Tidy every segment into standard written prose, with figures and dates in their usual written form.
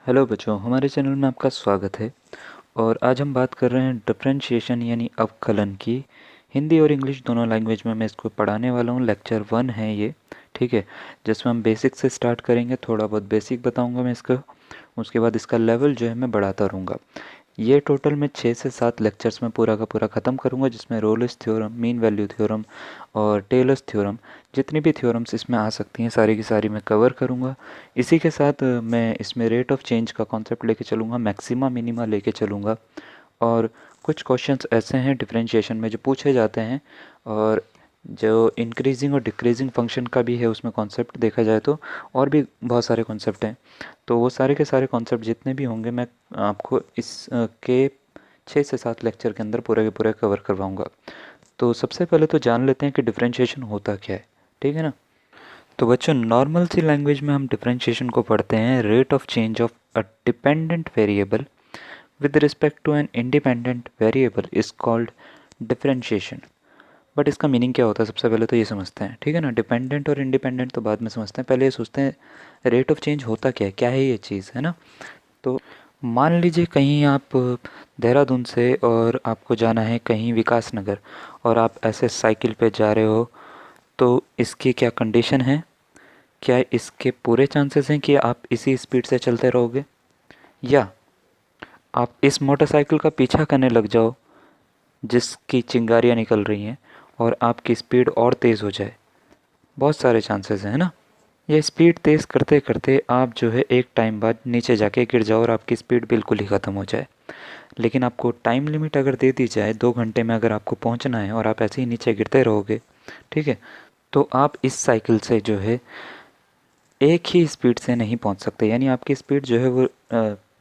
Hello बच्चों, हमारे channel में आपका स्वागत है। और आज हम बात कर रहे हैं डिफरेंशिएशन यानी अवकलन की। हिंदी और इंग्लिश दोनों लैंग्वेज में मैं इसको पढ़ाने वाला हूँ। लेक्चर 1 है ये, ठीक है, जिसमें हम बेसिक से स्टार्ट करेंगे। थोड़ा बहुत बेसिक बताऊँगा मैं इसका, उसके बाद इसका लेवल जो है मैं बढ़ाता रहूँगा। ये टोटल मैं 6 से 7 लेक्चर्स में पूरा का पूरा ख़त्म करूँगा, जिसमें Rolle's theorem, mean value theorem और टेलर्स थ्योरम, जितनी भी थ्योरम्स इसमें आ सकती हैं सारी की सारी मैं कवर करूँगा। इसी के साथ मैं इसमें रेट ऑफ चेंज का कॉन्सेप्ट लेके चलूँगा, मैक्सिमा मिनिमा लेके चलूँगा। और कुछ क्वेश्चंस ऐसे हैं डिफरेंशिएशन में जो पूछे जाते हैं, और जो इंक्रीजिंग और डिक्रीजिंग फंक्शन का भी है उसमें कॉन्सेप्ट देखा जाए तो, और भी बहुत सारे कॉन्सेप्ट हैं। तो वो सारे के सारे कॉन्सेप्ट जितने भी होंगे मैं आपको इस के 6 से 7 लेक्चर के अंदर पूरे के पूरे कवर करवाऊँगा। तो सबसे पहले तो जान लेते हैं कि डिफरेंशिएशन होता क्या है, ठीक है ना। तो बच्चों, नॉर्मल सी लैंग्वेज में हम डिफरेंशिएशन को पढ़ते हैं rate of change of a dependent variable with respect to an independent variable is called differentiation. But इसका मीनिंग क्या होता है सबसे पहले तो ये समझते हैं, ठीक है ना। डिपेंडेंट और इंडिपेंडेंट तो बाद में समझते हैं, पहले ये सोचते हैं रेट ऑफ चेंज होता क्या है ये चीज़, है ना। तो मान लीजिए कहीं आप देहरादून से और आपको जाना है कहीं विकास नगर, और आप ऐसे साइकिल पे जा रहे हो, तो इसकी क्या कंडीशन है? क्या इसके पूरे चांसेस हैं कि आप इसी स्पीड से चलते रहोगे, या आप इस मोटरसाइकिल का पीछा करने लग जाओ जिसकी चिंगारियाँ निकल रही हैं और आपकी स्पीड और तेज़ हो जाए? बहुत सारे चांसेस हैं, है ना। ये स्पीड तेज़ करते करते आप जो है एक टाइम बाद नीचे जाके गिर जाओ और आपकी स्पीड बिल्कुल ही ख़त्म हो जाए। लेकिन आपको टाइम लिमिट अगर दे दी जाए, 2 घंटे में अगर आपको पहुंचना है और आप ऐसे ही नीचे गिरते रहोगे, ठीक है, तो आप इस साइकिल से जो है एक ही स्पीड से नहीं पहुंच सकते। यानी आपकी स्पीड जो है वो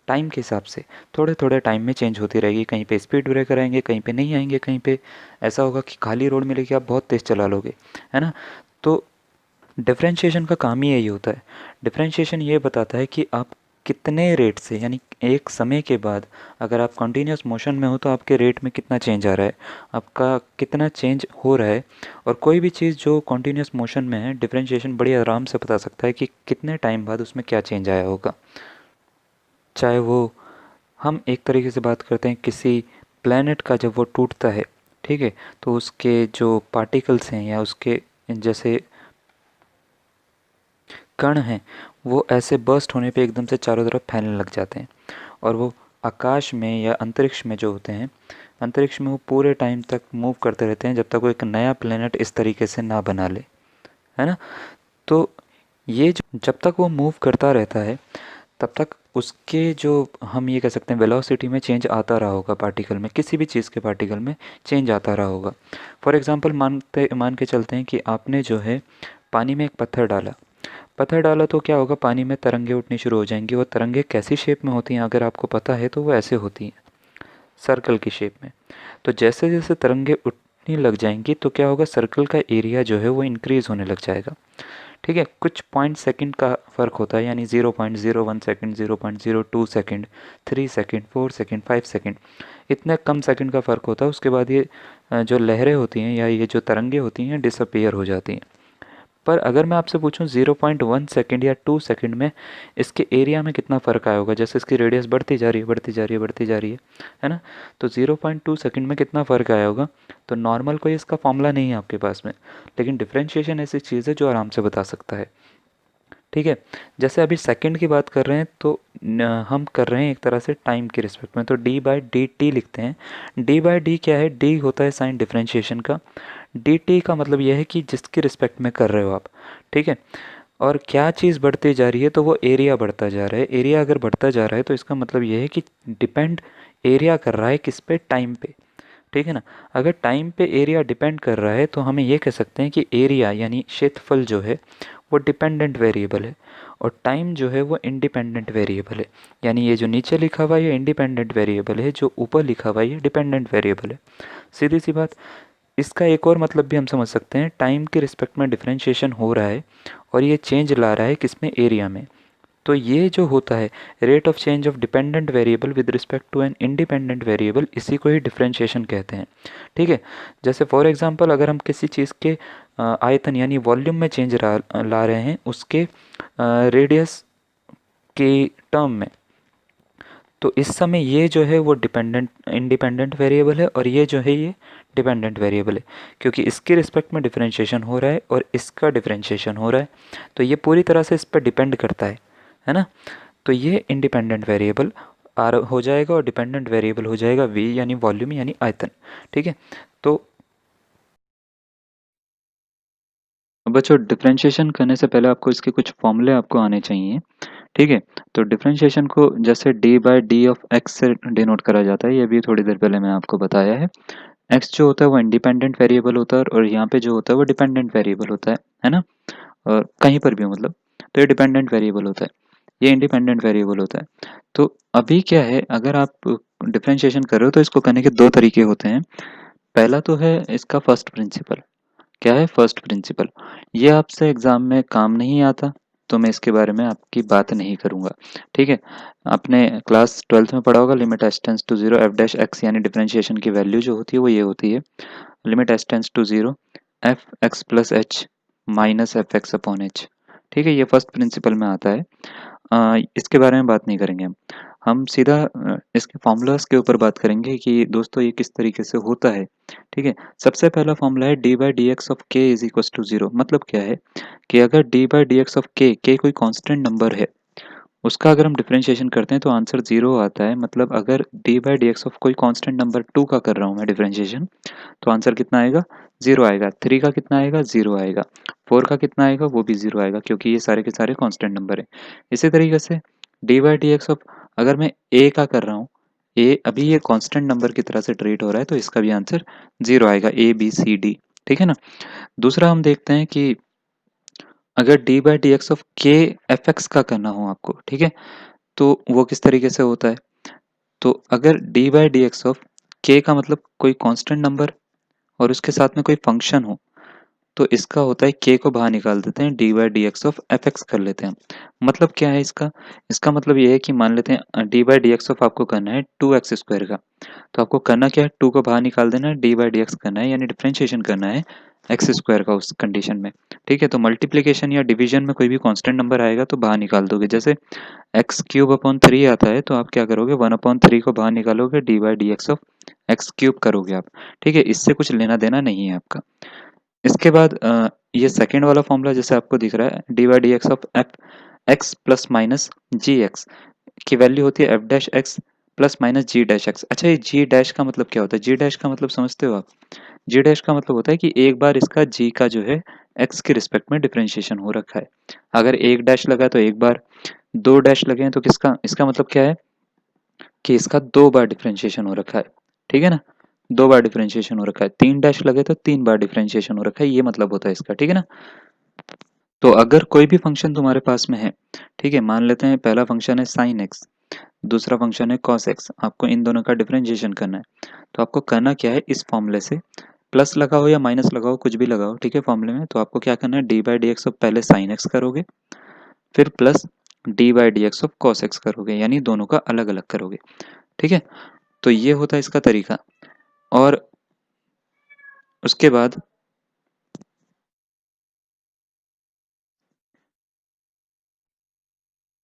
टाइम के हिसाब से थोड़े थोड़े टाइम में चेंज होती रहेगी। कहीं पे स्पीड ब्रेकर आएंगे, कहीं पे नहीं आएंगे, कहीं पे ऐसा होगा कि खाली रोड मिलेगी, आप बहुत तेज़ चला लोगे, है ना। तो डिफरेंशिएशन का काम ही यही होता है। डिफरेंशिएशन ये बताता है कि आप कितने रेट से, यानी एक समय के बाद अगर आप कंटिन्यूस मोशन में हो तो आपके रेट में कितना चेंज आ रहा है, आपका कितना चेंज हो रहा है। और कोई भी चीज़ जो कंटिन्यूस मोशन में है, डिफरेंशिएशन बड़ी आराम से बता सकता है कि कितने टाइम बाद उसमें क्या चेंज आया होगा। चाहे वो, हम एक तरीके से बात करते हैं किसी प्लैनेट का, जब वो टूटता है, ठीक है, तो उसके जो पार्टिकल्स हैं या उसके जैसे कण हैं, वो ऐसे बर्स्ट होने पे एकदम से चारों तरफ फैलने लग जाते हैं। और वो आकाश में या अंतरिक्ष में जो होते हैं, अंतरिक्ष में वो पूरे टाइम तक मूव करते रहते हैं जब तक वो एक नया प्लेनेट इस तरीके से ना बना ले, है ना। तो ये जब तक वो मूव करता रहता है तब तक उसके जो, हम ये कह सकते हैं, वेलोसिटी में चेंज आता रहा होगा। पार्टिकल में, किसी भी चीज़ के पार्टिकल में चेंज आता रहा होगा। फॉर एग्ज़ाम्पल मान के चलते हैं कि आपने जो है पानी में एक पत्थर डाला तो क्या होगा, पानी में तरंगे उठनी शुरू हो जाएंगी। वो तरंगे कैसी शेप में होती हैं अगर आपको पता है तो वो ऐसे होती हैं, सर्कल की शेप में। तो जैसे जैसे तरंगे उठने लग जाएंगी तो क्या होगा, सर्कल का एरिया जो है वो इंक्रीज़ होने लग जाएगा, ठीक है। कुछ पॉइंट सेकंड का फ़र्क होता है, यानी 0.01 second, 0.02 second, 3 second, 4 second, 5 second, इतने कम सेकंड का फ़र्क होता है। उसके बाद ये जो लहरें होती हैं या ये जो तरंगे होती हैं डिसअपियर हो जाती हैं। पर अगर मैं आपसे पूछूं 0.1 सेकंड या 2 सेकंड में इसके एरिया में कितना फ़र्क आया होगा, जैसे इसकी रेडियस बढ़ती जा रही है, बढ़ती जा रही है, बढ़ती जा रही है ना। तो 0.2 सेकंड में कितना फ़र्क आया होगा। तो नॉर्मल कोई इसका फॉर्मूला नहीं है आपके पास में, लेकिन डिफरेंशिएशन ऐसी चीज़ है जो आराम से बता सकता है, ठीक है। जैसे अभी सेकंड की बात कर रहे हैं तो हम कर रहे हैं एक तरह से टाइम के रिस्पेक्ट में, तो डी बाई डी टी लिखते हैं। डी बाई डी क्या है, डी होता है साइन डिफरेंशिएशन का, डी टी का मतलब यह है कि जिसकी रिस्पेक्ट में कर रहे हो आप, ठीक है। और क्या चीज़ बढ़ती जा रही है, तो वो एरिया बढ़ता जा रहा है। एरिया अगर बढ़ता जा रहा है तो इसका मतलब यह है कि डिपेंड एरिया कर रहा है किस पे, टाइम पे, ठीक है ना। अगर टाइम पे एरिया डिपेंड कर रहा है तो हमें ये कह सकते हैं कि एरिया यानी क्षेत्रफल जो है वो डिपेंडेंट वेरिएबल है, और टाइम जो है वो इंडिपेंडेंट वेरिएबल है। यानी ये जो नीचे लिखा हुआ है ये इंडिपेंडेंट वेरिएबल है, जो ऊपर लिखा हुआ है ये डिपेंडेंट वेरिएबल है। सीधी सी बात। इसका एक और मतलब भी हम समझ सकते हैं, टाइम के रिस्पेक्ट में डिफरेंशिएशन हो रहा है और ये चेंज ला रहा है किसमें, एरिया में। तो ये जो होता है rate of change of dependent variable with respect to an independent variable, इसी को ही डिफरेंशिएशन कहते हैं, ठीक है। जैसे फॉर एग्जांपल अगर हम किसी चीज़ के आयतन यानी वॉल्यूम में चेंज ला रहे हैं उसके रेडियस के टर्म में, तो इस समय ये जो है वो इंडिपेंडेंट वेरिएबल है और ये जो है ये डिपेंडेंट वेरिएबल है, क्योंकि इसके रिस्पेक्ट में डिफरेंशिएशन हो रहा है और इसका डिफरेंशिएशन हो रहा है, तो ये पूरी तरह से इस पर डिपेंड करता है ना। तो ये इंडिपेंडेंट वेरिएबल आर हो जाएगा और डिपेंडेंट वेरिएबल हो जाएगा वी यानी वॉल्यूम यानी आयतन। ठीक है, तो बच्चों डिफरेंशिएशन करने से पहले आपको इसके कुछ फॉर्मूले आपको आने चाहिए। ठीक है, तो डिफरेंशिएशन को जैसे D by D of x से डिनोट करा जाता है, ये भी थोड़ी देर पहले मैं आपको बताया है। एक्स जो होता है वो इंडिपेंडेंट वेरिएबल होता है और यहाँ पे जो होता है वो डिपेंडेंट वेरिएबल होता है ना। और कहीं पर भी हो मतलब, तो ये डिपेंडेंट वेरिएबल होता है, ये इंडिपेंडेंट वेरिएबल होता है। तो अभी क्या है, अगर आप डिफरेंशिएशन कर रहे हो तो इसको करने के दो तरीके होते हैं। पहला तो है इसका फर्स्ट प्रिंसिपल। क्या है फर्स्ट प्रिंसिपल? ये आपसे एग्जाम में काम नहीं आता, तो मैं इसके बारे में आपकी बात नहीं करूंगा। ठीक है, आपने क्लास 12th में पढ़ा होगा limit h tends to zero f dash x, यानी डिफरेंशिएशन की वैल्यू जो होती है वो ये होती है limit h tends to zero f x plus h minus f x upon h. ठीक है, ये फर्स्ट प्रिंसिपल में आता है। इसके बारे में बात नहीं करेंगे हम सीधा इसके फॉर्मूलाज के ऊपर बात करेंगे कि दोस्तों ये किस तरीके से होता है। ठीक है, सबसे पहला फॉर्मूला है d by d x of के इज इक्वल टू जीरो। मतलब क्या है कि अगर D by d x of के कोई कांस्टेंट नंबर है, उसका अगर हम डिफरेंशिएशन करते हैं तो आंसर जीरो आता है। मतलब अगर D by d x of कोई कांस्टेंट नंबर टू का कर रहा हूँ मैं डिफरेंशिएशन, तो आंसर कितना आएगा? जीरो आएगा। थ्री का कितना आएगा? जीरो आएगा। फोर का कितना आएगा? वो भी जीरो आएगा, क्योंकि ये सारे के सारे कांस्टेंट नंबर है। इसी तरीके से D by d x of, अगर मैं ए का कर रहा हूँ, ए अभी ये कांस्टेंट नंबर की तरह से ट्रीट हो रहा है, तो इसका भी आंसर जीरो आएगा, ए बी सी डी। ठीक है ना। दूसरा हम देखते हैं कि अगर D by d x of के एफ एक्स का करना हो आपको, ठीक है, तो वो किस तरीके से होता है? तो अगर D by d x of के का मतलब कोई कांस्टेंट नंबर और उसके साथ में कोई फंक्शन हो, तो इसका होता है के को बाहर निकाल देते हैं, d by d x of f x कर लेते हैं। मतलब क्या है इसका? इसका मतलब ये है कि मान लेते हैं d by d x of आपको करना है टू एक्स स्क्वायर का, तो आपको करना क्या है, टू को बाहर निकाल देना है, डी बाई डी एक्स करना है, यानी डिफ्रेंशिएशन करना है एक्स स्क्वायर का उस कंडीशन में। ठीक है, तो मल्टीप्लीकेशन या डिवीजन में कोई भी कांस्टेंट नंबर आएगा तो बाहर निकाल दोगे। जैसे एक्स क्यूब अपॉन थ्री आता है, तो आप क्या करोगे, वन अपॉन थ्री को बाहर निकालोगे, D by d x of x cube करोगे आप। ठीक है, इससे कुछ लेना देना नहीं है आपका। इसके बाद ये सेकेंड वाला फॉर्मूला जैसे आपको दिख रहा है, d by d x of f x plus minus g x की वैल्यू होती है f dash x plus minus g dash x. अच्छा, ये जी डैश का मतलब क्या होता है? जी डैश का मतलब समझते हो आप? जी डैश का मतलब होता है कि एक बार इसका जी का जो है एक्स के रिस्पेक्ट में डिफरेंशिएशन हो रखा है। अगर एक डैश लगा तो एक बार, दो डैश लगे हैं तो किसका, इसका मतलब क्या है कि इसका दो बार डिफरेंशिएशन हो रखा है। ठीक है ना, दो बार डिफरेंशिएशन हो रखा है। तीन डैश लगे तो तीन बार डिफरेंशिएशन हो रखा है, ये मतलब होता है इसका। ठीक है ना। तो अगर कोई भी फंक्शन तुम्हारे पास में है, ठीक है, मान लेते हैं पहला फंक्शन है साइन एक्स, दूसरा फंक्शन है कॉस एक्स, आपको इन दोनों का डिफरेंशिएशन करना है। तो आपको करना क्या है, इस फॉर्मूले से प्लस लगाओ या माइनस लगाओ, कुछ भी लगाओ, ठीक है, फॉर्मूले में। तो आपको क्या करना है, d by d x of पहले साइन एक्स करोगे, फिर plus D by d x of cos x करोगे, यानी दोनों का अलग अलग करोगे। ठीक है, तो ये होता है इसका तरीका। और उसके बाद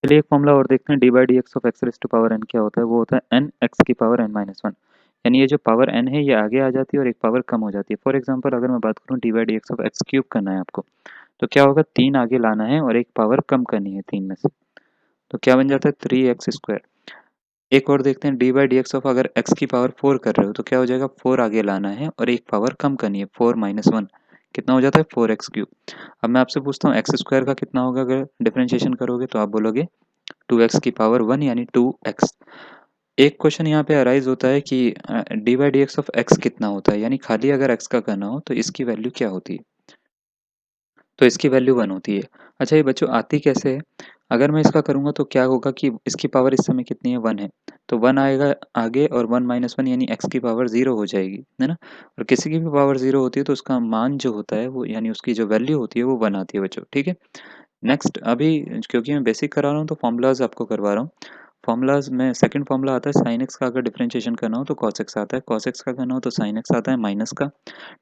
चलिए एक फॉर्मूला और देखते हैं, d by d x of x raise to power n क्या होता है? वो होता है एन एक्स की पावर एन माइनस वन। यानी ये जो पावर एन है ये आगे आ जाती है और एक पावर कम हो जाती है। फॉर एग्जांपल अगर मैं बात करूँ D by d x of x cube करना है आपको, तो क्या होगा, तीन आगे लाना है और एक पावर कम करनी है तीन में से, तो क्या बन जाता है, थ्री एक्स स्क्वायर। एक और देखते हैं, d by d x of अगर एक्स की पावर फोर कर रहे हो तो क्या हो जाएगा, फोर आगे लाना है और एक पावर कम करनी है, फोर माइनस वन, कितना हो जाता है, फोर एक्स क्यूब। अब मैं आपसे पूछता हूँ एक्स स्क्वायर का कितना होगा अगर डिफरेंशिएशन करोगे, तो आप बोलोगे टू एक्स की पावर वन यानी टू एक्स। एक क्वेश्चन यहाँ पे अराइज होता है कि D by d x of x कितना होता है, यानी खाली अगर एक्स का करना हो तो इसकी वैल्यू क्या होती है? तो इसकी वैल्यू वन होती है। अच्छा ये बच्चों आती कैसे है? अगर मैं इसका करूँगा तो क्या होगा कि इसकी पावर इस समय कितनी है, वन है, तो वन आएगा आगे और वन माइनस वन यानी एक्स की पावर ज़ीरो हो जाएगी, है ना। और किसी की भी पावर ज़ीरो होती है तो उसका मान जो होता है वो, यानी उसकी जो वैल्यू होती है वो वन आती है बच्चों। ठीक है, नेक्स्ट अभी क्योंकि मैं बेसिक करा रहा हूँ तो फॉर्मूलाज आपको करवा रहा हूँ। फॉर्मूलाज में सेकंड फॉर्मूला आता है साइन एक्स का अगर डिफरेंशिएशन करना हो तो कॉस एक्स आता है, कॉस एक्स का करना हो तो साइन एक्स आता है माइनस का,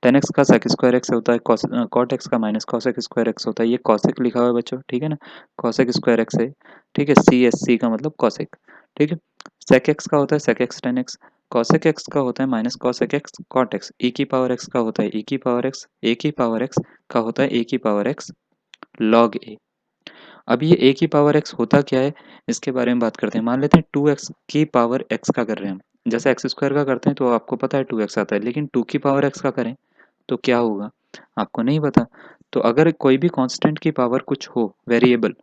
टेन एक्स का सेक स्क्वायर एक्स होता है, कॉट एक्स का minus cos x square x होता है। ये कॉसेक लिखा हुआ है बच्चों, ठीक है ना, कॉसेक स्क्वायर एक्स है। ठीक है, सी एस सी का मतलब कॉसेक। ठीक है, सेक एक्स का होता है sec x tan x, cosec x का होता है minus cosec x cot x, e की पावर एक्स का होता है ई की पावर एक्स, ए की पावर एक्स का होता है ए की पावर एक्स लॉग ए। अब ये ए की पावर एक्स होता क्या है, इसके बारे में बात करते हैं। मान लेते हैं टू एक्स की पावर एक्स का कर रहे हैं हम, जैसे एक्स स्क्वायर का करते हैं तो आपको पता है टू एक्स आता है, लेकिन टू की पावर एक्स का करें तो क्या होगा आपको नहीं पता। तो अगर कोई भी कांस्टेंट की पावर कुछ हो वेरिएबल,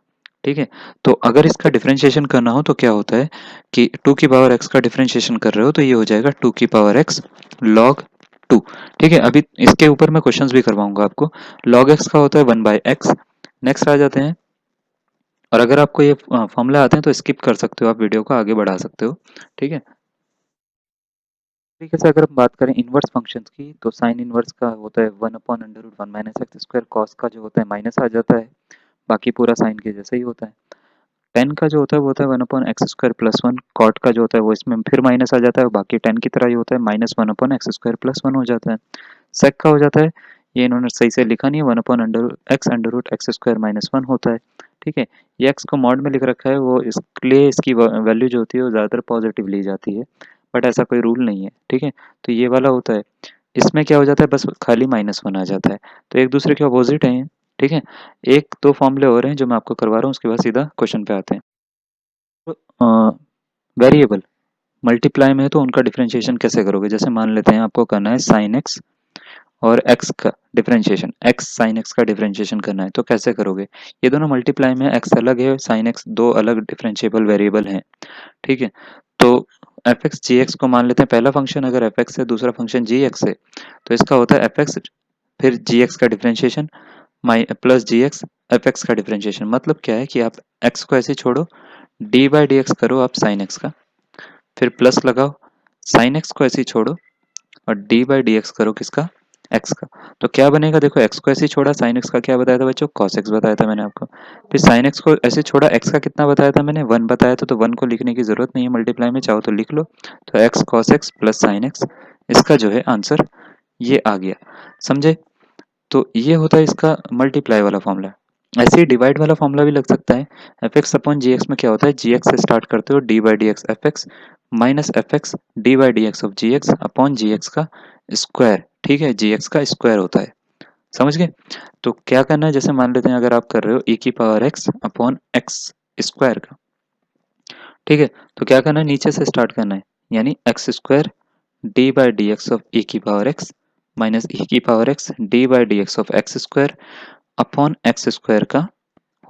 ठीक है, तो अगर इसका डिफरेंशिएशन करना हो तो क्या होता है कि टू की पावर एक्स का डिफरेंशिएशन कर रहे हो तो ये हो जाएगा टू की पावर एक्स लॉग टू। ठीक है, अभी इसके ऊपर मैं क्वेश्चंस भी करवाऊंगा आपको। लॉग एक्स का होता है वन बाय एक्स। नेक्स्ट आ जाते हैं, और अगर आपको ये फॉर्मूला आते हैं तो स्किप कर सकते हो, आप वीडियो को आगे बढ़ा सकते हो। ठीक है, तरीके से अगर हम बात करें इनवर्स फंक्शंस की तो साइन इनवर्स का होता है one upon under root one minus x square, cos का जो होता है माइनस आ जाता है, बाकी पूरा साइन के जैसे ही होता है। टेन का जो होता है वो होता है one upon x square plus one, cot का जो होता है वो इसमें फिर माइनस आ जाता है, बाकी टेन की तरह ही होता है minus one upon x square plus one हो जाता है। सेक का हो जाता है, ये इन्होंने सही से लिखा नहीं है, one upon under root x square minus one होता है। ठीक है, ये एक्स को मॉड में लिख रखा है, वो इसलिए इसकी वैल्यू जो होती है वो ज़्यादातर पॉजिटिव ली जाती है, बट ऐसा कोई रूल नहीं है। ठीक है, तो ये वाला होता है, इसमें क्या हो जाता है बस खाली माइनस वन आ जाता है, तो एक दूसरे के अपोजिट हैं। ठीक है, एक दो फॉर्मूले और हैं जो मैं आपको करवा रहा हूँ, उसके बाद सीधा क्वेश्चन पे आते हैं। तो वेरिएबल मल्टीप्लाई में है तो उनका डिफरेंशिएशन कैसे करोगे, जैसे मान लेते हैं आपको करना है साइन एक्स और एक्स का डिफरेंशिएशन, एक्स साइन एक्स का डिफरेंशिएशन करना है तो कैसे करोगे। ये दोनों मल्टीप्लाई में, एक्स अलग है साइन एक्स दो अलग डिफरेंशिएबल वेरिएबल हैं। ठीक है, तो एफ एक्स जी एक्स को मान लेते हैं पहला फंक्शन, अगर एफ एक्स है दूसरा फंक्शन जी एक्स है तो इसका होता है एफ एक्स फिर जी एक्स का डिफरेंशिएशन माइ प्लस जी एक्स एफ एक्स का डिफरेंशिएशन। मतलब क्या है कि आप एक्स को ऐसे छोड़ो, डी बाई डी एक्स करो आप साइन एक्स का, फिर प्लस लगाओ, साइन एक्स को ऐसे ही छोड़ो और डी बाई डी एक्स करो किसका, एक्स का। तो क्या बनेगा, देखो एक्स को ऐसे ही छोड़ा, साइन एक्स का क्या बताया था बच्चों, कॉस एक्स बताया था मैंने आपको, फिर साइन एक्स को ऐसे छोड़ा, एक्स का कितना बताया था मैंने, वन बताया था, तो वन को लिखने की जरूरत नहीं है मल्टीप्लाई में, चाहो तो लिख लो। तो x cos x plus sine x, इसका जो है आंसर ये आ गया, समझे। तो ये होता है इसका मल्टीप्लाई वाला फॉर्मूला। ऐसे ही डिवाइड वाला फॉर्मूला भी लग सकता है, F x upon g x में क्या होता है, जी एक्स से स्टार्ट करते हो d by d x f x minus f x d by d x of g x upon g x का स्क्वायर। ठीक है, जी एक्स का स्क्वायर होता है, समझ गए। तो क्या करना है, जैसे मान लेते हैं अगर आप कर रहे हो e की power x upon x square का, ठीक है, तो क्या करना है नीचे से स्टार्ट करना है, यानी x square d by d x of e की पावर एक्स माइनस ई की power x d by d x of x square upon x square का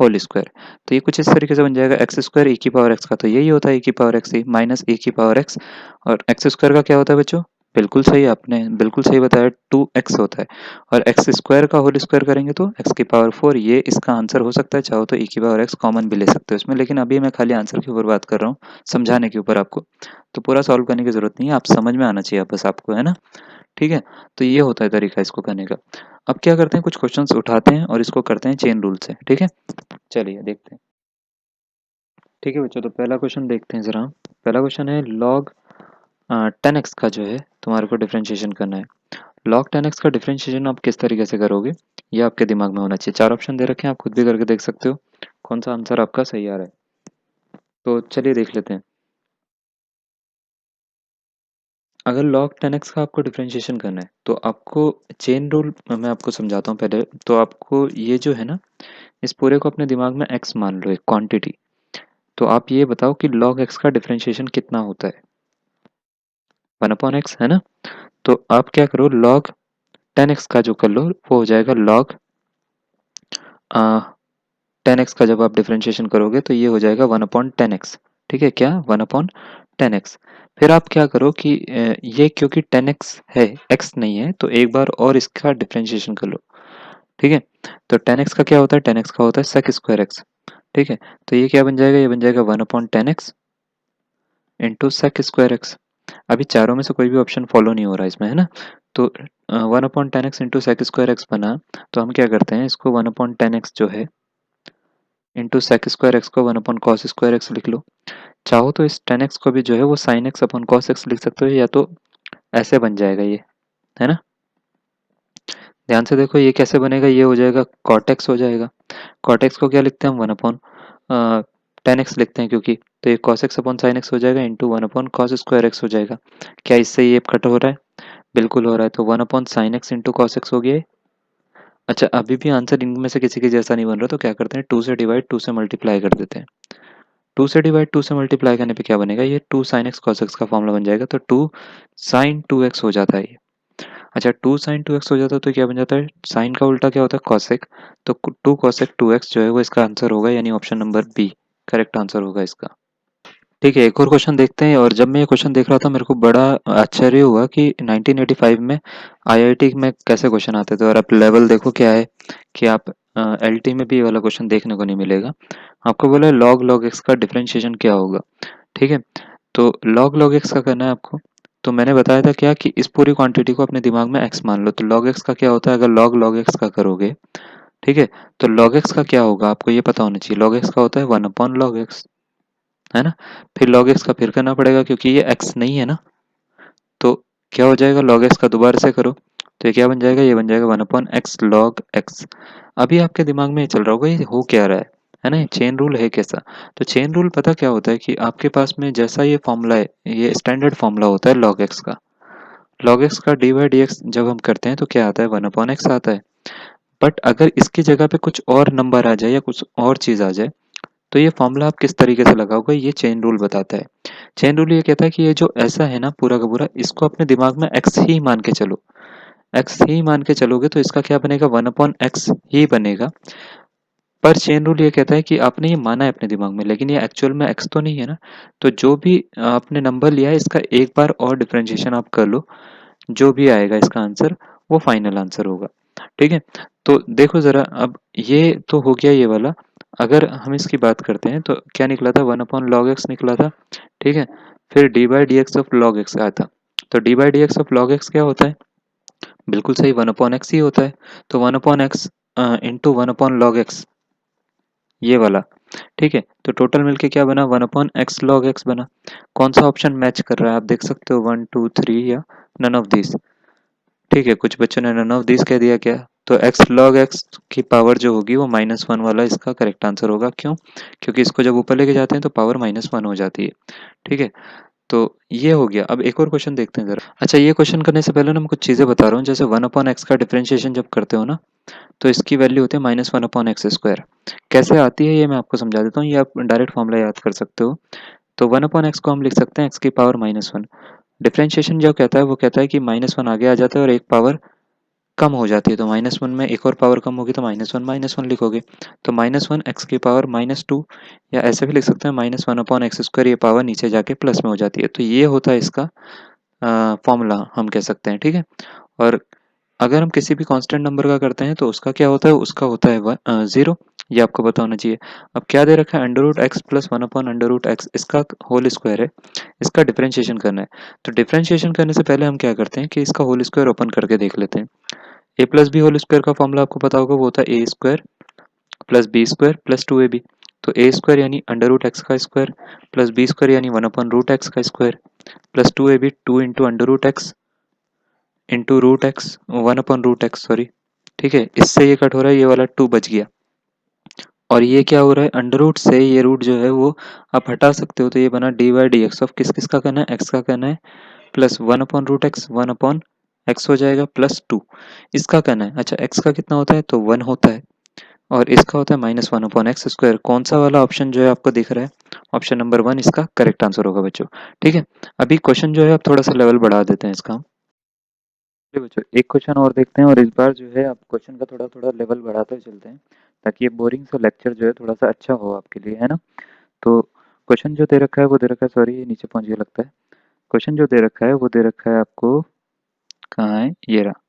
होल स्क्वायर। तो ये कुछ इस तरीके से बन जाएगा, एक्स स्क्वायर ई की पावर एक्स का तो यही होता है ई की पावर एक्स ही माइनस ई की पावर एक्स, और एक्स स्क्वायर का क्या होता है बच्चों, बिल्कुल सही, आपने बिल्कुल सही बताया, टू एक्स होता है, और एक्स स्क्वायर का होल स्क्वायर करेंगे तो एक्स की पावर फोर, ये इसका आंसर हो सकता है, चाहो तो ई की पावर एक्स कॉमन भी ले सकते हो इसमें, लेकिन अभी मैं खाली आंसर के ऊपर बात कर रहा हूँ, समझाने के ऊपर आपको, तो पूरा सॉल्व करने की जरूरत नहीं है, आप समझ में आना चाहिए बस आपको, है ना। ठीक है, तो ये होता है तरीका इसको करने का। अब क्या करते हैं, कुछ क्वेश्चंस उठाते हैं और इसको करते हैं चेन रूल से। ठीक है, चलिए देखते हैं। ठीक है बच्चों, तो पहला क्वेश्चन देखते हैं जरा। पहला क्वेश्चन है लॉग टेन एक्स का जो है तुम्हारे को डिफरेंशिएशन करना है। लॉग टेन एक्स का डिफरेंशिएशन आप किस तरीके से करोगे, ये आपके दिमाग में होना चाहिए। चार ऑप्शन दे रखे हैं, आप खुद भी करके देख सकते हो कौन सा आंसर आपका सही आ रहा है। तो चलिए देख लेते हैं। अगर log 10x का आपको डिफरेंशिएशन करना है तो आपको चेन रूल मैं आपको समझाता हूँ पहले। तो आपको ये जो है ना, इस पूरे को अपने दिमाग में x मान लो, एक क्वांटिटी। तो आप ये बताओ कि log x का डिफरेंशिएशन कितना होता है, वन अपॉन एक्स है ना। तो आप क्या करो, log 10x का जो कर लो वो हो जाएगा log 10x का जब आप डिफरेंशिएशन करोगे तो ये हो जाएगा वन अपॉन 10x। ठीक है, क्या वन अपॉन 10x। फिर आप क्या करो कि ये क्योंकि 10x है, x नहीं है, तो एक बार और इसका डिफरेंशिएशन कर लो। ठीक है, तो 10x का क्या होता है, 10x का होता है sec स्क्वायर एक्स। ठीक है, तो ये क्या बन जाएगा, ये बन जाएगा one upon 10x into sec square x. अभी चारों में से कोई भी ऑप्शन फॉलो नहीं हो रहा है इसमें, है ना। तो one upon 10x into sec square x बना, तो हम क्या करते हैं इसको वन अपॉन 10x जो है इंटू सेक स्क्वायर एक्स को one upon cos square x लिख लो। चाहो तो इस 10x को भी जो है वो sine x upon cos x लिख सकते हो, या तो ऐसे बन जाएगा ये, है ना। ध्यान से देखो ये कैसे बनेगा, ये हो जाएगा कॉट एक्स हो जाएगा। कॉट एक्स को क्या लिखते हैं हम, वन अपॉन 10x लिखते हैं क्योंकि, तो ये cos x upon sine x हो जाएगा into one upon cos square x हो जाएगा। क्या इससे ये कट हो रहा है? बिल्कुल हो रहा है, तो one upon sine x into cos x हो गया है। अच्छा, अभी भी आंसर इनमें से किसी के जैसा नहीं बन रहा, तो क्या करते हैं, टू से डिवाइड टू से मल्टीप्लाई कर देते हैं। टू से डिवाइड टू से मल्टीप्लाई करने पे क्या बनेगा, ये two sine x cos x का फॉर्मूला बन जाएगा, तो टू साइन टू एक्स हो जाता है ये। अच्छा, टू साइन टू एक्स हो जाता है तो क्या बन जाता है, साइन का उल्टा क्या होता है, कॉसेक। तो टू कॉसेक टू एक्स जो है वो इसका आंसर होगा, यानी option number B correct answer होगा इसका। ठीक है, एक और क्वेश्चन देखते हैं। और जब मैं ये क्वेश्चन देख रहा था मेरे को बड़ा आश्चर्य हुआ कि 1985 में आईआईटी में कैसे क्वेश्चन आते थे, और अब लेवल देखो क्या है कि आप एलटी में भी ये वाला क्वेश्चन देखने को नहीं मिलेगा। आपको बोला लॉग लॉग एक्स का डिफरेंशिएशन क्या होगा। ठीक है, तो लॉग लॉग एक्स का करना है आपको। तो मैंने बताया था क्या कि इस पूरी क्वांटिटी को अपने दिमाग में एक्स मान लो, तो लॉग एक्स का क्या होता है, अगर लॉग लॉग एक्स का करोगे, ठीक है, तो लॉग एक्स का क्या होगा आपको ये पता होना चाहिए। लॉग एक्स का होता है वन अपॉन लॉग एक्स, है ना। फिर log x का फिर करना पड़ेगा क्योंकि ये x नहीं है ना, तो क्या हो जाएगा, log x का दोबारा से करो, तो ये क्या बन जाएगा, ये बन जाएगा one upon x log x. अभी आपके दिमाग में ये चल रहा होगा ये हो क्या रहा है ना, चेन रूल है कैसा। तो चेन रूल पता क्या होता है कि आपके पास में जैसा ये फॉर्मूला है, ये स्टैंडर्ड फॉर्मूला होता है log x का। log x का डी बाई डी एक्स जब हम करते हैं तो क्या आता है, वन अपॉन एक्स आता है। बट अगर इसकी जगह पे कुछ और नंबर आ जाए या कुछ और चीज आ जाए, तो ये फॉर्मूला आप किस तरीके से लगाओगे, ये चेन रूल बताता है। चेन रूल ये कहता है कि ये जो ऐसा है ना पूरा का पूरा, इसको अपने दिमाग में एक्स ही मान के चलो। एक्स ही मान के चलोगे तो इसका क्या बनेगा, वन अपॉन एक्स ही बनेगा। पर चेन रूल ये कहता है कि आपने ये माना है अपने दिमाग में, लेकिन ये एक्चुअल में एक्स तो नहीं है ना। तो जो भी आपने नंबर लिया है इसका एक बार और डिफरेंशिएशन आप कर लो, जो भी आएगा इसका आंसर वो फाइनल आंसर होगा। ठीक है, तो देखो जरा, अब ये तो हो गया ये वाला। अगर हम इसकी बात करते हैं तो क्या निकला था, वन अपॉन लॉग एक्स निकला था। ठीक है, फिर D by d x of log x आया था। तो D by d x of log x क्या होता है, बिल्कुल सही, वन अपॉन एक्स ही होता है। तो one upon x into one upon log x, ये वाला। ठीक है, तो टोटल मिलके क्या बना, one upon x log x बना। कौन सा ऑप्शन मैच कर रहा है आप देख सकते हो, वन टू थ्री या नन ऑफ दिस। ठीक है, कुछ बच्चों ने नन ऑफ दिस कह दिया क्या, तो एक्स लॉग एक्स की पावर जो होगी वो माइनस वन वाला इसका करेक्ट आंसर होगा। क्यों, क्योंकि इसको जब ऊपर लेके जाते हैं तो पावर माइनस वन हो जाती है। ठीक है, तो ये हो गया। अब एक और क्वेश्चन देखते हैं जरा। अच्छा, ये क्वेश्चन करने से पहले ना मैं कुछ चीजें बता रहा हूँ। जैसे वन अपॉन एक्स का डिफरेंशिएशन जब करते हो ना, तो इसकी वैल्यू होती है minus one upon x square. कैसे आती है ये मैं आपको समझा देता हूँ, ये आप डायरेक्ट फॉर्मूला याद कर सकते हो। तो वन अपॉन एक्स को हम लिख सकते हैं एक्स की पावर माइनस वन। डिफरेंशिएशन जो कहता है वो कहता है कि माइनस वन आगे आ जाता है और एक पावर कम हो जाती है, तो माइनस वन में एक और पावर कम होगी तो माइनस वन लिखोगे। तो माइनस वन एक्स की पावर माइनस टू, या ऐसे भी लिख सकते हैं minus one upon x square, ये पावर नीचे जाके प्लस में हो जाती है। तो ये होता है इसका फॉर्मूला हम कह सकते हैं। ठीक है, और अगर हम किसी भी कांस्टेंट नंबर का करते हैं तो उसका क्या होता है, उसका होता है जीरो। ये आपको पता होना चाहिए। अब क्या दे रखा है, under root x plus one upon under root x, इसका होल स्क्वायर है। इसका डिफरेंशिएशन करना है। तो डिफरेंशिएशन करने से पहले हम क्या करते हैं कि इसका होल स्क्वायर ओपन करके देख लेते हैं। A plus b whole square का फॉर्मूला आपको पता होगा, वो होता है a square plus b square plus two a b. तो ए स्क्वायर यानी अंडर रूट एक्स का स्क्वायर, प्लस बी स्क्वायर यानी वन अपॉन रूट एक्स का square, plus two a b, two into under root x into root x, one upon root x sorry. ठीक है, इससे ये cut हो रहा है, ये वाला टू बच गया। और ये क्या हो रहा है, अंडर रूट से ये रूट जो है वो आप हटा सकते हो, तो ये बना d by d x of किस किस का करना है, एक्स का करना है, plus one upon root x, one upon x हो जाएगा प्लस टू, इसका करना है। अच्छा, एक्स का कितना होता है, तो वन होता है, और इसका होता है minus one upon x square. कौन सा वाला ऑप्शन जो है आपको दिख रहा है, ऑप्शन नंबर वन इसका करेक्ट आंसर होगा बच्चों। ठीक है, अभी क्वेश्चन जो है आप थोड़ा सा लेवल बढ़ा देते हैं इसका। चलिए बच्चों, एक क्वेश्चन और देखते हैं, और इस बार जो है आप क्वेश्चन का थोड़ा थोड़ा लेवल बढ़ाते चलते हैं, ताकि ये बोरिंग सा लेक्चर जो है थोड़ा सा अच्छा हो आपके लिए, है ना। तो क्वेश्चन जो दे रखा है वो दे रखा है, सॉरी ये नीचे पहुंच गया लगता है। क्वेश्चन जो दे रखा है वो दे रखा है आपको, कहाँ है, ये रहा।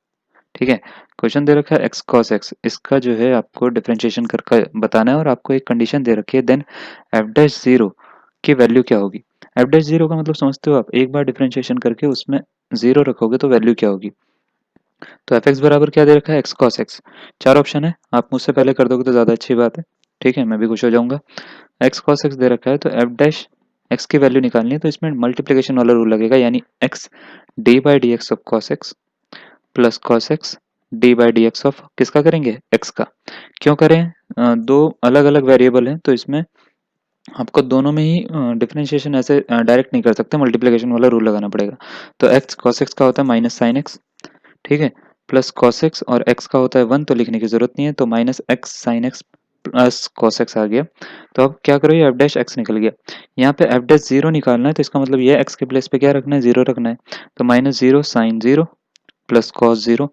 ठीक है, क्वेश्चन दे रखा है एक्स कॉस एक्स, इसका जो है आपको डिफरेंशिएशन करके बताना है, और आपको एक कंडीशन दे रखी है, देन एफ डैश जीरो की वैल्यू क्या होगी। एफ डैश जीरो का मतलब समझते हो आप, एक बार डिफरेंशिएशन करके उसमें जीरो रखोगे तो वैल्यू क्या होगी। तो एफ एक्स बराबर क्या दे रखा है, एक्स कॉस एक्स। चार ऑप्शन है, आप मुझसे पहले कर दोगे तो ज़्यादा अच्छी बात है। ठीक है, मैं भी खुश हो जाऊंगा। एक्स कॉस एक्स दे रखा है, तो एफ डैश एक्स की वैल्यू निकालनी है, तो इसमें मल्टीप्लिकेशन वाला रूल लगेगा, यानी x d by d x of cos x plus cos x d by d x of किसका करेंगे, एक्स का। क्यों करें, दो अलग अलग वेरिएबल हैं तो इसमें आपको दोनों में ही डिफरेंशिएशन ऐसे डायरेक्ट नहीं कर सकते, मल्टीप्लिकेशन वाला रूल लगाना पड़ेगा। तो एक्स कॉस एक्स का होता है माइनस साइन एक्स, ठीक है, प्लस कॉस एक्स, और एक्स का होता है 1 तो लिखने की जरूरत नहीं है, तो minus x sine x plus cos x आ गया। तो अब क्या करो, ये एफ डैश एक्स निकल गया। यहाँ पे एफ डैश जीरो निकालना है, तो इसका मतलब ये एक्स के प्लेस पे क्या रखना है, जीरो रखना है। तो minus zero sine zero plus cos zero,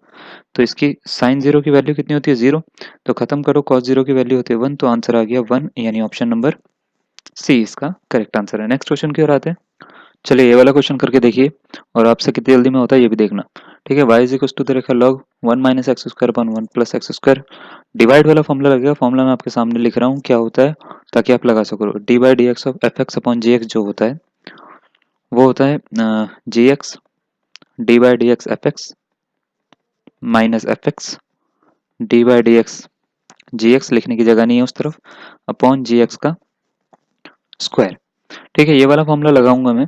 तो इसकी साइन जीरो की वैल्यू कितनी होती है, जीरो। तो खत्म करो, कॉस जीरो की वैल्यू होती है 1, तो आंसर आ गया 1, यानी ऑप्शन नंबर सी इसका करेक्ट आंसर है। नेक्स्ट क्वेश्चन की ओर आते हैं। चलिए ये वाला क्वेश्चन करके देखिए, और आपसे कितनी जल्दी में होता है ये भी देखना। ठीक है, y इज इक्वल टू दे रखा log 1 minus x square upon 1 plus x square. Divide वाला फॉर्मूला लगेगा, फॉर्मूला मैं आपके सामने लिख रहा हूँ क्या होता है, ताकि आप लगा सको। D by d x of f x upon g x जो होता है वो होता है g x d by d x f x minus f x d by d x g x, लिखने की जगह नहीं है उस तरफ, अपॉन जी एक्स का स्क्वायर। ठीक है, ये वाला फॉर्मूला लगाऊंगा मैं,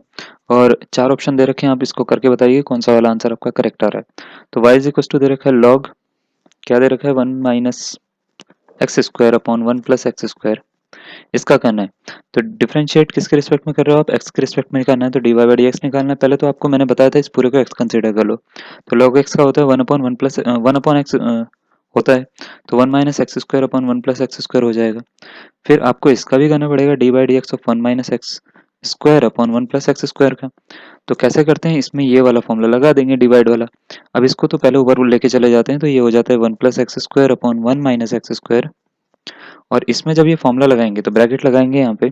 और चार ऑप्शन दे रखे हैं, आप इसको करके बताइए कौन सा वाला आंसर आपका करेक्ट आ रहा है। तो y इज इक्वल टू दे रखा है लॉग, क्या दे रखा है, 1 minus x square upon 1 plus x square, इसका करना है। तो डिफरेंशिएट किसके रिस्पेक्ट में कर रहे हो आप, एक्स के रिस्पेक्ट में करना है, तो d y by d x निकालना है। पहले तो आपको मैंने बताया था इस पूरे को एक्स कंसिडर कर लो। तो लॉग एक्स का होता है 1 अपॉन 1 प्लस 1 अपॉन एक्स होता है, तो 1 minus x square upon 1 plus x square हो जाएगा। फिर आपको इसका भी करना पड़ेगा, D by d x of 1 minus x square upon 1 plus x square का। तो कैसे करते हैं, इसमें ये वाला फॉर्मूला लगा देंगे डिवाइड वाला। अब इसको तो पहले ऊपर लेके चले जाते हैं, तो ये हो जाता है 1 plus x square upon 1 minus x square. और इसमें जब ये फॉर्मूला लगाएंगे तो ब्रैकेट लगाएंगे यहाँ पे,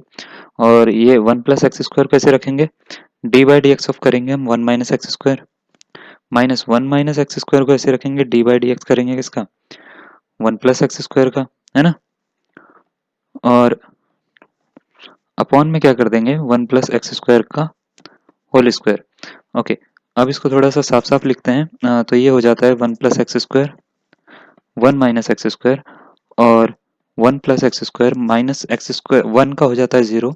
और ये 1 प्लस एक्स स्क्वायर कैसे रखेंगे, D by d x of करेंगे हम 1 minus x square, minus 1 minus x square को ऐसे रखेंगे, डी बाई डी एक्स करेंगे किसका, 1 प्लस एक्स स्क्वायर का, है ना। और अपॉन में क्या कर देंगे, 1 प्लस एक्स स्क्वायर का होल स्क्वायर। ओके, अब इसको थोड़ा सा साफ साफ लिखते हैं। तो ये हो जाता है 1 plus x square 1 minus x square, और 1 plus x square minus x square, 1 का हो जाता है 0,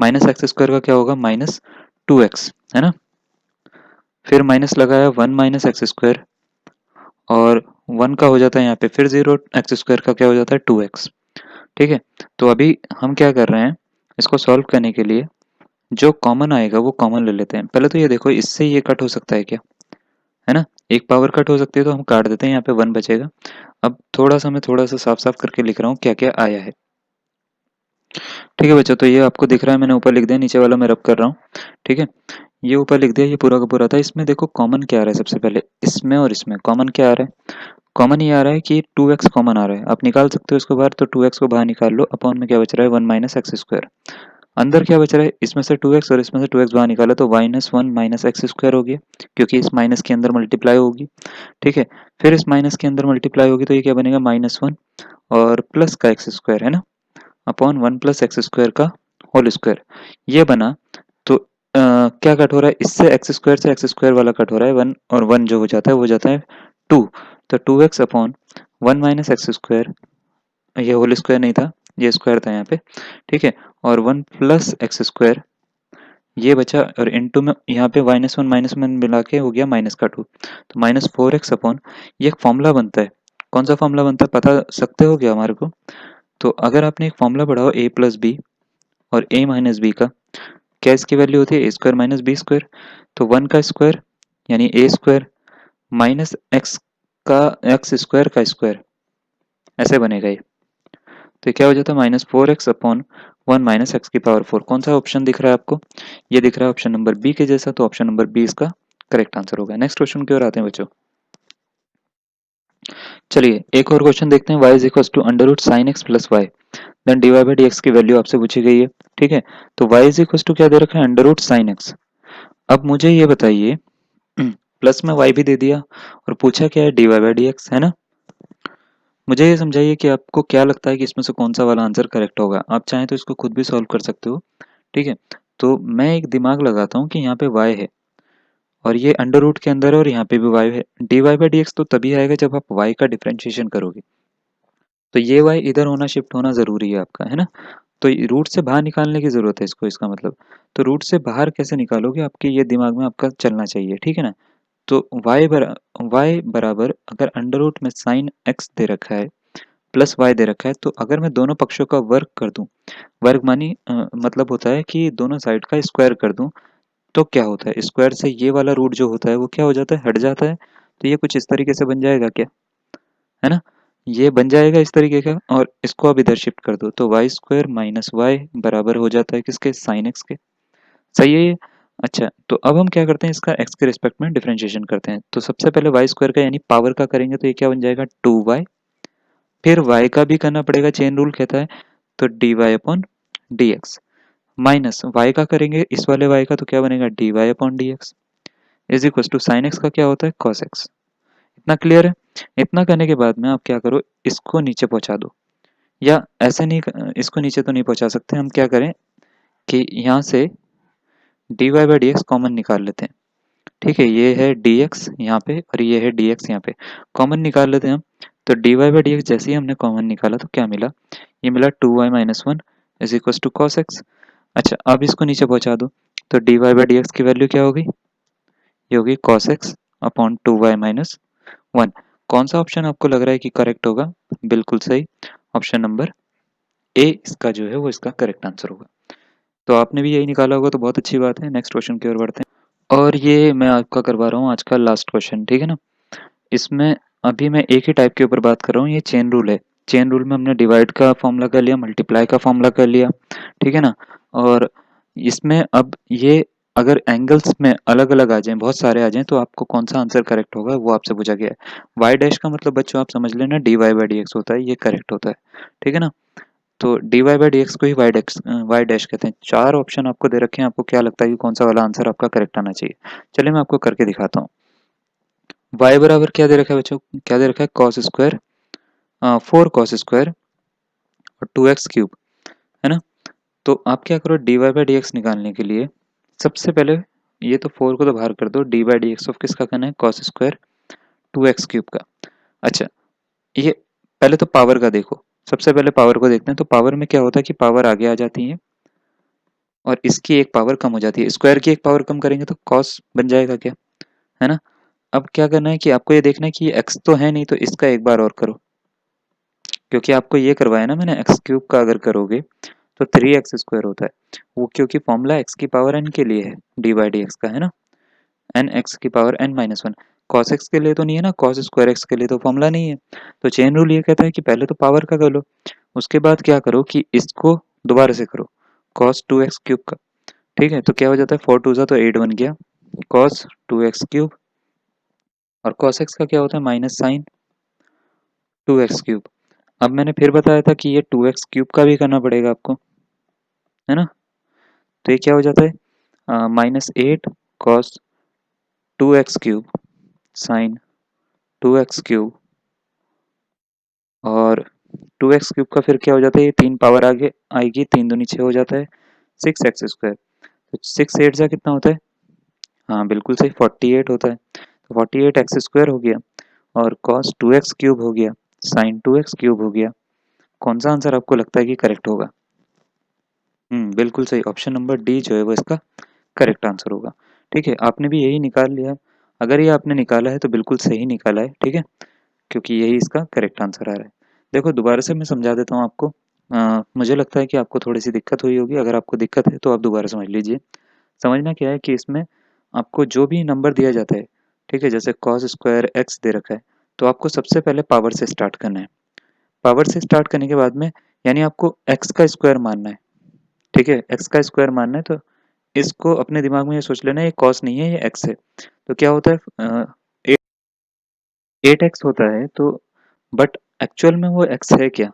माइनस एक्स स्क्वायर का क्या होगा, माइनस 2x, है ना। फिर माइनस लगाया 1 माइनस एक्स स्क्वायर, और 1 का हो जाता है यहाँ पे फिर 0, एक्स स्क्वायर का क्या हो जाता है 2x। ठीक है, तो अभी हम क्या कर रहे हैं, इसको सॉल्व करने के लिए जो कॉमन आएगा वो कॉमन ले लेते हैं। पहले तो ये देखो, इससे ये कट हो सकता है क्या, है ना, एक पावर कट हो सकती है, तो हम काट देते हैं, यहाँ पे 1 बचेगा। अब थोड़ा सा मैं थोड़ा सा साफ साफ करके लिख रहा हूँ क्या क्या आया है। ठीक है बच्चों, तो ये आपको दिख रहा है, मैंने ऊपर लिख दिया, नीचे वाला मैं रब कर रहा हूँ। ठीक है, ये ऊपर लिख दिया, ये पूरा का पूरा था। इसमें देखो कॉमन क्या आ रहा है, सबसे पहले इसमें और इसमें कॉमन क्या आ रहा है, कॉमन ये आ रहा है कि 2x कॉमन आ रहा है, आप निकाल सकते हो इसको बाहर, तो 2x को बाहर निकाल लो, अपॉन में क्या बच रहा है 1 माइनस एक्स स्क्वायर। अंदर क्या बच रहा है, इसमें से 2x और इसमें से 2x बाहर निकाला, तो माइनस 1 माइनस एक्स स्क्वायर हो गया, क्योंकि इस माइनस के अंदर मल्टीप्लाई होगी। ठीक है, फिर इस माइनस के अंदर मल्टीप्लाई होगी, तो ये क्या बनेगा, माइनस 1 और प्लस का एक्स स्क्वायर, है ना, अपॉन 1 प्लस एक्स स्क्वायर का होल स्क्वायर, ये बना। तो क्या कट हो रहा है, इससे एक्स स्क्वायर से एक्स स्क्वायर वाला कट हो रहा है, 1 और 1 जो हो जाता है वो जाता है 2, तो 2x upon 1 minus x square, ये होल स्क्वायर नहीं था, ये स्क्वायर था यहाँ पे। ठीक है, और 1 प्लस एक्स स्क्वायर ये बचा, और इनटू में यहाँ पे माइनस वन मिला के हो गया माइनस का 2, तो माइनस 4x अपॉन, ये एक फॉर्मूला बनता है। कौन सा फॉर्मूला बनता है बता सकते हो क्या हमारे को, तो अगर आपने एक फॉर्मूला पढ़ा हो a प्लस बी और a माइनस बी का, क्या इसकी वैल्यू होती है a square minus B square. तो 1 का स्क्वायर यानी ए स्क्वायर माइनस एक्स का एक्स स्क्वायर का स्क्वायर, ऐसे बनेगा ये। तो क्या हो जाता है, minus 4x upon 1 minus x की पावर 4। कौन सा ऑप्शन दिख रहा है आपको, ये दिख रहा है ऑप्शन नंबर बी के जैसा, तो ऑप्शन नंबर बी इसका करेक्ट आंसर होगा। नेक्स्ट क्वेश्चन की ओर आते हैं बच्चों। चलिए एक और क्वेश्चन देखते हैं, y is equal to under root sine x plus y, then d y by d x की वैल्यू आपसे पूछी गई है। ठीक है, तो y इज इक्वल टू क्या दे रखा है, अंडर रूट साइन एक्स। अब मुझे ये बताइए, प्लस में y भी दे दिया, और पूछा क्या है, d y by d x, है ना। मुझे ये समझाइए कि आपको क्या लगता है कि इसमें से कौन सा वाला आंसर करेक्ट होगा। आप चाहें तो इसको खुद भी सॉल्व कर सकते हो। ठीक है, तो मैं एक दिमाग लगाता हूँ कि यहाँ पे y है, और ये अंडर रूट के अंदर है, और यहाँ पे भी y है। D y by d x तो तभी आएगा जब आप y का डिफरेंशिएशन करोगे, तो ये y इधर होना, शिफ्ट होना जरूरी है आपका, है ना। तो रूट से बाहर निकालने की जरूरत है इसको, इसका मतलब, तो रूट से बाहर कैसे निकालोगे, आपके ये दिमाग में आपका चलना चाहिए, ठीक है ना। तो y बराबर, अगर अंडर रूट में साइन x दे रखा है, प्लस वाई दे रखा है, तो अगर मैं दोनों पक्षों का वर्ग कर दूं, वर्ग मानी मतलब होता है कि दोनों साइड का स्क्वायर कर दूं, तो क्या होता है, स्क्वायर से ये वाला रूट जो होता है वो क्या हो जाता है, हट जाता है। तो ये कुछ इस तरीके से बन जाएगा क्या, है ना, ये बन जाएगा इस तरीके का, और इसको अब इधर शिफ्ट कर दो तो वाई स्क्वायर माइनस वाई बराबर हो जाता है किसके, साइन एक्स के। सही है ये। अच्छा, तो अब हम क्या करते हैं, इसका एक्स के रिस्पेक्ट में डिफरेंशिएशन करते हैं। तो सबसे पहले वाई स्क्वायर का यानी पावर का करेंगे तो ये क्या बन जाएगा, 2y। फिर y का भी करना पड़ेगा, चेन रूल कहता है, तो dy upon d x, minus y का करेंगे इस वाले y का, तो क्या बनेगा, dy upon d x is equal to sine x का क्या होता है, cos x। इतना क्लियर है। इतना करने के बाद में आप क्या करो, इसको नीचे पहुंचा दो, या ऐसे नहीं, इसको नीचे तो नहीं पहुंचा सकते, हम क्या करें कि यहाँ से dy by d x common निकाल लेते हैं। ठीक है, ये है dx यहाँ पे और ये है dx यहाँ पे, कॉमन निकाल लेते हैं हम। तो dy बाई डी एक्स जैसे ही हमने कॉमन निकाला तो क्या मिला, ये मिला 2y minus one is equal to cos x. अच्छा, अब इसको नीचे पहुंचा दो, तो dy बाई डी एक्स की वैल्यू क्या होगी, ये होगी cos x upon 2y minus one. कौन सा ऑप्शन आपको लग रहा है कि करेक्ट होगा, बिल्कुल सही, ऑप्शन नंबर ए इसका जो है वो इसका करेक्ट आंसर होगा। तो आपने भी यही निकाला होगा, तो बहुत अच्छी बात है। नेक्स्ट क्वेश्चन की ओर बढ़ते हैं, और ये मैं आपका करवा रहा हूँ आज का लास्ट क्वेश्चन, ठीक है ना। इसमें अभी मैं एक ही टाइप के ऊपर बात कर रहा हूँ, ये चेन रूल है। चेन रूल में हमने डिवाइड का फॉर्मूला कर लिया, मल्टीप्लाई का फॉर्मूला कर लिया, ठीक है ना। और इसमें अब ये अगर एंगल्स में अलग अलग आ जाएं, बहुत सारे आ जाएं, तो आपको कौन सा आंसर करेक्ट होगा वो आपसे पूछा गया है। वाई डैश का मतलब बच्चों आप समझ लेना, d y by d x होता है, ये करेक्ट होता है, ठीक है ना। तो d y by d x को ही वाई डैश कहते हैं। चार ऑप्शन आपको दे रखे हैं, आपको क्या लगता है कि कौन सा वाला आंसर आपका करेक्ट आना चाहिए। चलिए मैं आपको करके दिखाता हूँ। y बराबर क्या दे रखा है बच्चों, क्या दे रखा है, कॉस स्क्वायर, 4 cos स्क्वायर और 2x क्यूब, है ना। तो आप क्या करो, d y by d x निकालने के लिए सबसे पहले ये तो 4 को तो बाहर कर दो, D by d x of किसका करना है, कॉस स्क्वायर 2x क्यूब का। अच्छा, ये पहले तो पावर का देखो, सबसे पहले पावर को देखते हैं। तो पावर में क्या होता है कि पावर आगे आ जाती है और इसकी एक पावर कम हो जाती है, स्क्वायर की एक पावर कम करेंगे तो कॉस बन जाएगा क्या, है ना। अब क्या करना है कि आपको ये देखना है कि ये एक्स तो है नहीं, तो इसका एक बार और करो, क्योंकि आपको ये करवाया ना मैंने, एक्स क्यूब का अगर करोगे तो 3x स्क्वायर होता है वो, क्योंकि फॉर्मूला एक्स की पावर एन के लिए है, डी बाई डी एक्स का, है ना, एन एक्स की power n minus one. Cos x के लिए तो नहीं है ना, कॉस स्क्वायर एक्स के लिए तो फॉर्मूला नहीं है। तो चेन रूल ये कहता है कि पहले तो पावर का कर लो, उसके बाद क्या करो कि इसको दोबारा से करो, कॉस 2x क्यूब का। ठीक है, तो क्या हो जाता है, 4 टू ज़ा तो 8 बन गया, कॉस 2x क्यूब, और कॉस एक्स का क्या होता है, माइनस साइन 2x क्यूब। अब मैंने फिर बताया था कि ये 2x क्यूब का भी करना पड़ेगा आपको, है ना। तो ये क्या हो जाता है, -8 cos 2x cube sign 2x cube, और 2x क्यूब का फिर क्या हो जाता है, ये 3 पावर आगे आएगी, 3 दूनी 6 हो जाता है, 6x स्क्वायर। तो 6 8 जा कितना होता है, हाँ बिल्कुल सही, 48 होता है। तो 48x स्क्वायर हो गया, और cos 2x क्यूब हो गया, साइन 2x क्यूब हो गया। कौन सा आंसर आपको लगता है कि करेक्ट होगा, बिल्कुल सही, ऑप्शन नंबर डी जो है वो इसका करेक्ट आंसर होगा। ठीक है, आपने भी यही निकाल लिया। अगर ये आपने निकाला है तो बिल्कुल सही निकाला है, ठीक है, क्योंकि यही इसका करेक्ट आंसर आ रहा है। देखो दोबारा से मैं समझा देता हूँ आपको। मुझे लगता है कि आपको थोड़ी सी दिक्कत हुई होगी, अगर आपको दिक्कत है तो आप दोबारा समझ लीजिए। समझना क्या है कि इसमें आपको जो भी नंबर दिया जाता है, ठीक है, जैसे कॉस स्क्वायर एक्स दे रखा है, तो आपको सबसे पहले पावर से स्टार्ट करना है। पावर से स्टार्ट करने के बाद में यानी आपको एक्स का स्क्वायर मानना है, ठीक है, एक्स का स्क्वायर मानना है। तो इसको अपने दिमाग में ये सोच लेना, ये कॉस नहीं है, ये एक्स है। तो क्या होता है, 8x होता है, तो बट एक्चुअल में वो x है क्या,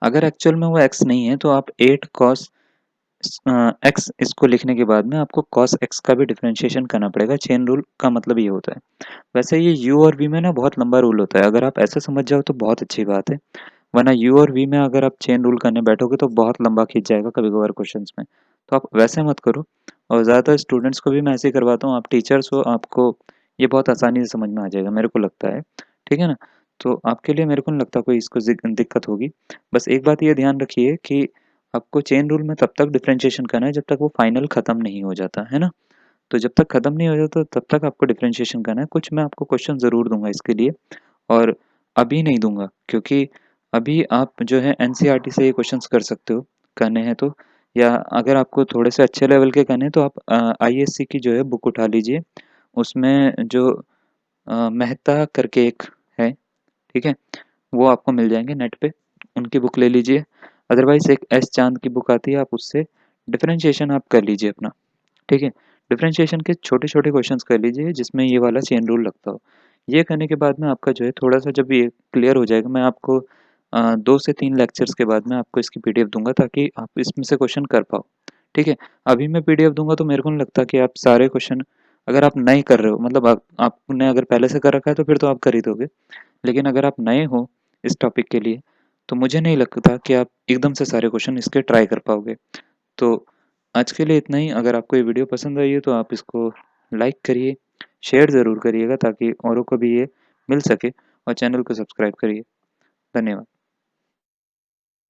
अगर एक्चुअल में वो x नहीं है तो आप 8 cos x इसको लिखने के बाद में आपको cos x का भी डिफरेंशिएशन करना पड़ेगा। चेन रूल का मतलब ये होता है। वैसे ये u और v में ना बहुत लंबा रूल होता है, अगर आप ऐसे समझ जाओ तो बहुत अच्छी बात है, वरना u और v में अगर आप चेन रूल करने बैठोगे तो बहुत लंबा खींच जाएगा कभी कभार क्वेश्चंस में। तो आप वैसे मत करो, और ज़्यादातर स्टूडेंट्स को भी मैं ऐसे ही करवाता हूँ। आप टीचर्स हो, आपको ये बहुत आसानी से समझ में आ जाएगा, मेरे को लगता है, ठीक है ना। तो आपके लिए मेरे को नहीं लगता कोई इसको दिक्कत होगी। बस एक बात ये ध्यान रखिए कि आपको चेन रूल में तब तक डिफरेंशिएशन करना है जब तक वो फाइनल खत्म नहीं हो जाता, है ना। तो जब तक खत्म नहीं हो जाता तब तक आपको डिफरेंशिएशन करना है। कुछ मैं आपको क्वेश्चन ज़रूर दूंगा इसके लिए, और अभी नहीं दूंगा, क्योंकि अभी आप जो है एनसीईआरटी से ये क्वेश्चंस कर सकते हो, करने हैं तो। या अगर आपको थोड़े से अच्छे लेवल के करने हैं तो आप आईएससी की जो है बुक उठा लीजिए। उसमें जो मेहता करके एक है, ठीक है? वो आपको मिल जाएँगे नेट पे, उनकी बुक ले लीजिए। अदरवाइज़ एक एस चांद की बुक आती है, आप उससे डिफरेंशिएशन आप कर लीजिए अपना, ठीक है? डिफरेंशिएशन के छोटे-छोटे क्वेश्चंस कर लीजिए जिसमें ये वाला चेन रूल लगता हो। ये करने के बाद में आपका जो है थोड़ा-सा जब ये क्लियर हो जाएगा, मैं आपको 2 से 3 लेक्चर्स के बाद में आपको इसकी पीडीएफ दूँगा ताकि आप इसमें से क्वेश्चन कर पाओ, ठीक है? अभी मैं पीडीएफ दूँगा तो मेरे को नहीं लगता कि आप सारे क्वेश्चन, अगर आप नहीं कर रहे हो, मतलब आपने अगर पहले से कर रखा है तो फिर तो आप कर ही दोगे। लेकिन अगर आप नए हो इस टॉपिक के लिए, तो मुझे नहीं लगता कि आप एकदम से सारे क्वेश्चन इसके ट्राई कर पाओगे। तो आज के लिए इतना ही। अगर आपको ये वीडियो पसंद आई है तो आप इसको लाइक करिए, शेयर ज़रूर करिएगा ताकि औरों को भी ये मिल सके, और चैनल को सब्सक्राइब करिए। धन्यवाद।